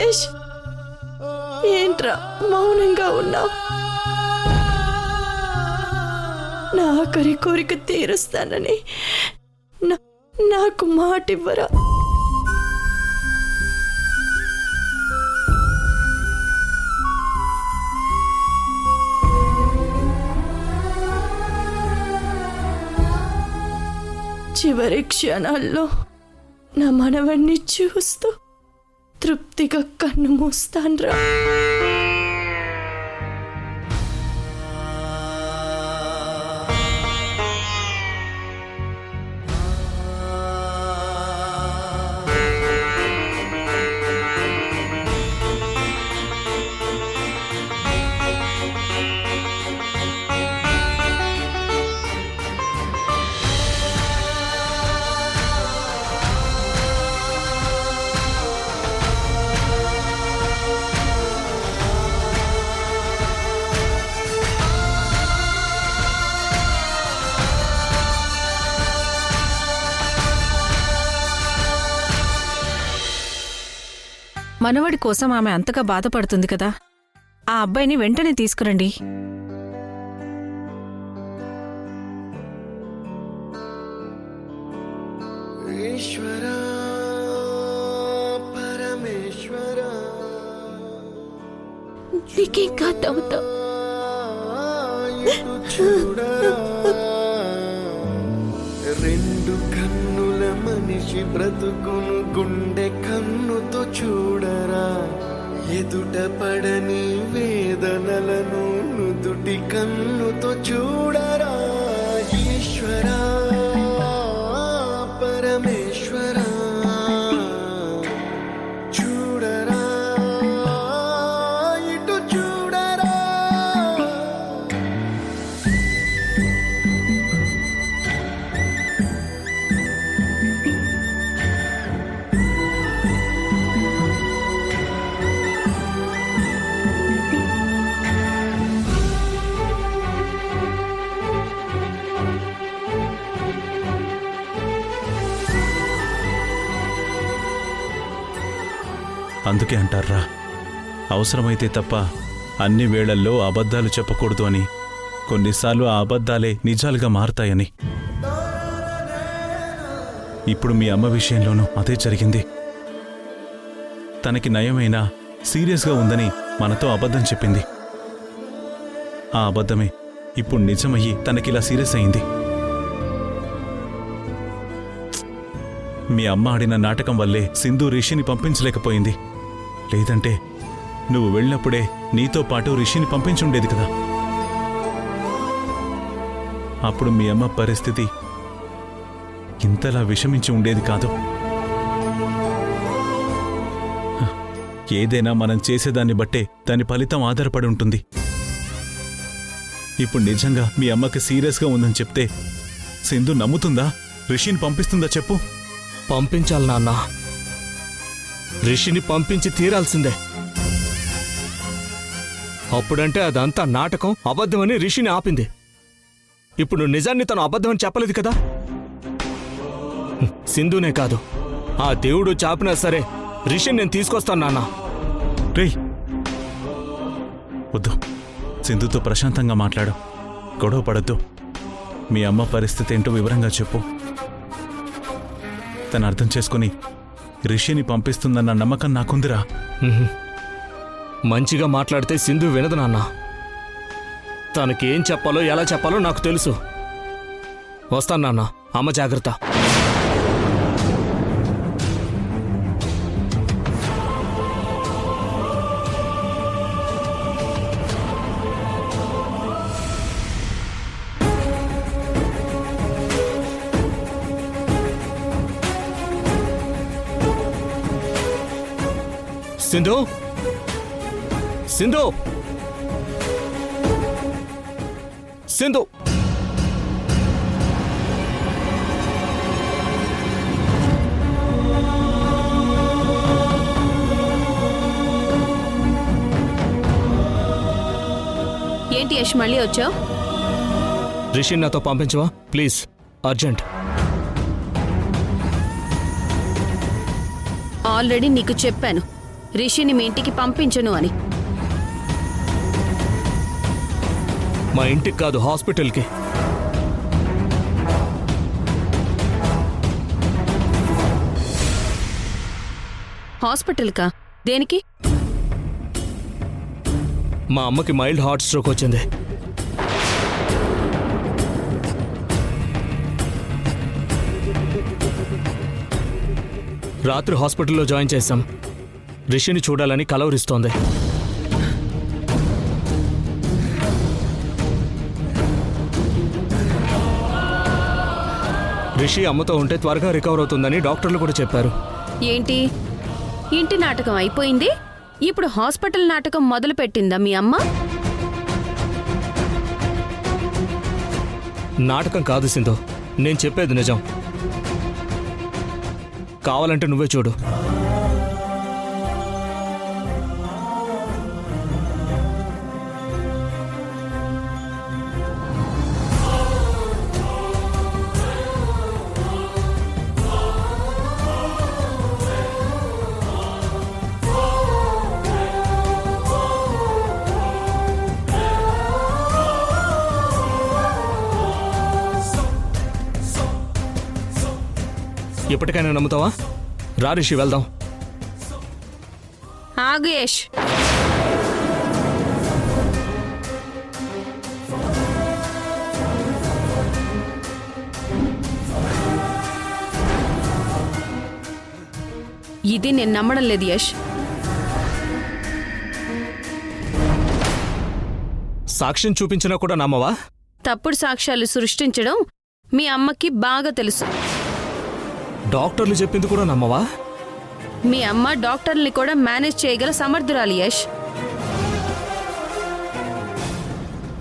రమేష్, ఏంట్రా మౌనంగా ఉన్నావు? నా ఆఖరి కోరిక తీరుస్తానని నాకు మాట ఇవ్వరా? చివరి క్షణాల్లో నా మనవణ్ణి చూస్తూ తృప్తిగా కన్ను మూస్తాన్రా. మనవడి కోసం ఆమె అంతగా బాధపడుతుంది కదా, ఆ అబ్బాయిని వెంటనే తీసుకురండి. ఈశ్వరా పరమేశ్వరా, నీకింకా తవ్వుతా చూడరా, రెండు కన్నుల మనిషి బ్రతుకును గుండె కన్నుతో చూడరా, ఎదుట పడని వేదనలను నుదుటి కన్నుతో చూడరా. ఈశ్వరా పరమేశ్వరా, చూడరా ఇటు చూడరా. అందుకే అంటారా, అవసరమైతే తప్ప అన్ని వేళల్లో అబద్ధాలు చెప్పకూడదు అని. కొన్నిసార్లు ఆ అబద్ధాలే నిజాలుగా మారతాయని. ఇప్పుడు మీ అమ్మ విషయంలోనూ అదే జరిగింది. తనకి నయమైనా సీరియస్గా ఉందని మనతో అబద్ధం చెప్పింది. ఆ అబద్ధమే ఇప్పుడు నిజమయ్యి తనకిలా సీరియస్ అయింది. మీ అమ్మ ఆడిన నాటకం వల్లే సింధు రిషిని పంపించలేకపోయింది. లేదంటే నువ్వు వెళ్ళినప్పుడే నీతో పాటు రిషిని పంపించుండేది కదా. అప్పుడు మీ అమ్మ పరిస్థితి ఇంతలా విషమించి ఉండేది కాదు. ఏదైనా మనం చేసేదాన్ని బట్టే దాని ఫలితం ఆధారపడి ఉంటుంది. ఇప్పుడు నిజంగా మీ అమ్మకి సీరియస్గా ఉందని చెప్తే సింధు నమ్ముతుందా? రిషిని పంపిస్తుందా చెప్పు? పంపించాలి నాన్న, రిషిని పంపించి తీరాల్సిందే. అప్పుడంటే అదంతా నాటకం, అబద్ధమని రిషిని ఆపింది. ఇప్పుడు నిజాన్ని తను అబద్ధమని చెప్పలేదు కదా. సింధునే కాదు, ఆ దేవుడు చాపినా సరే రిషిని నేను తీసుకొస్తాను నాన్న. రేయ్ వద్దు, సింధుతో ప్రశాంతంగా మాట్లాడు, గొడవ పడద్దు. మీ అమ్మ పరిస్థితి ఏంటో వివరంగా చెప్పు. తను అర్థం చేసుకుని రిషిని పంపిస్తుందన్న నమ్మకం నాకుందిరా. మంచిగా మాట్లాడితే సింధు వినదు నాన్న. తనకేం చెప్పాలో ఎలా చెప్పాలో నాకు తెలుసు. వస్తాను నాన్న, అమ్మ జాగ్రత్త. సింధు, సింధు, సింధు. ఏంటి యష్ మళ్ళీ వచ్చావు? రిషిని నాతో పంపించవా ప్లీజ్, అర్జెంట్. ఆల్రెడీ నీకు చెప్పాను, రిషిని మీ ఇంటికి పంపించను అని. మా ఇంటికి కాదు, హాస్పిటల్కి. హాస్పిటల్కా? దేనికి? మా అమ్మకి మైల్డ్ హార్ట్ స్ట్రోక్ వచ్చింది. రాత్రి హాస్పిటల్లో జాయిన్ చేశాం. రిషిని చూడాలని కలవరిస్తోంది. రిషి అమ్మతో ఉంటే త్వరగా రికవర్ అవుతుందని డాక్టర్లు కూడా చెప్పారు. ఏంటి, ఇంటి నాటకం అయిపోయింది, ఇప్పుడు హాస్పిటల్ నాటకం మొదలు పెట్టిందా మీ అమ్మ? నాటకం కాదు సింధు, నేను చెప్పేది నిజం. కావాలంటే నువ్వే చూడు. ఎప్పటికైనా నమ్ముతావా? రా రిషి, వెళ్దాం. ఆగు యష్. ఇది నేను నమ్మడం లేదు యష్. సాక్ష్యం చూపించినా కూడా నమ్మవా? తప్పుడు సాక్ష్యాలు సృష్టించడం మీ అమ్మకి బాగా తెలుసు. డాక్టర్లు చెప్పింది కూడా నమ్మవా? మీ అమ్మ డాక్టర్ని కూడా మేనేజ్ చేయగల సమర్థురాలు యష్.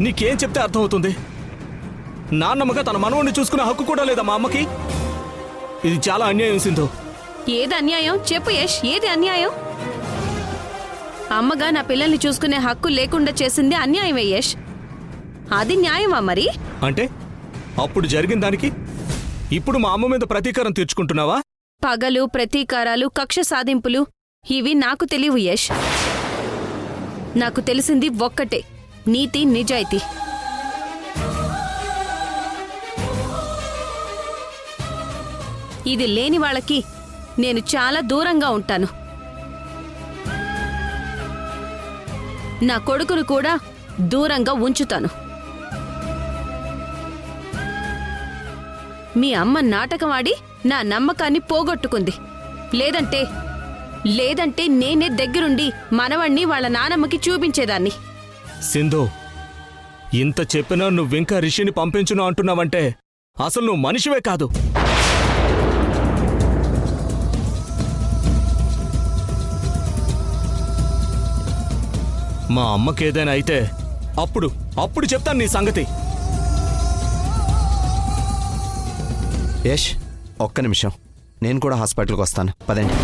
నీకేం చెప్తే అర్థమవుతుంది? నాన్నమ్మగా తన మనవణ్ణి చూసుకునే హక్కు కూడా లేదా మా అమ్మకి? ఇది చాలా అన్యాయం సింధు. ఏది అన్యాయం చెప్పు యష్, ఏది అన్యాయం? అమ్మగా నా పిల్లల్ని చూసుకునే హక్కు లేకుండా చేసింది అన్యాయమే యష్. అది న్యాయమా మరి? అంటే అప్పుడు జరిగిన దానికి ఇప్పుడు మా అమ్మ మీద ప్రతీకారం తీర్చుకుంటున్నావా? పగలు, ప్రతీకారాలు, కక్ష సాధింపులు ఇవి నాకు తెలియవు యష్. నాకు తెలిసింది ఒక్కటే, నీతి, నిజాయితీ. ఇది లేని వాళ్ళకి నేను చాలా దూరంగా ఉంటాను. నా కొడుకును కూడా దూరంగా ఉంచుతాను. మీ అమ్మ నాటకం ఆడి నా నమ్మకాన్ని పోగొట్టుకుంది. లేదంటే నేనే దగ్గరుండి మనవణ్ణి వాళ్ళ నానమ్మకి చూపించేదాన్ని. సింధు, ఇంత చెప్పినా నువ్వింకా రిషిని పంపించును అంటున్నావంటే అసలు నువ్వు మనిషివే కాదు. మా అమ్మకేదైనా అయితే అప్పుడు చెప్తాను నీ సంగతి. యష్, ఒక్క నిమిషం, నేను కూడా హాస్పిటల్కి వస్తాను, పదండి.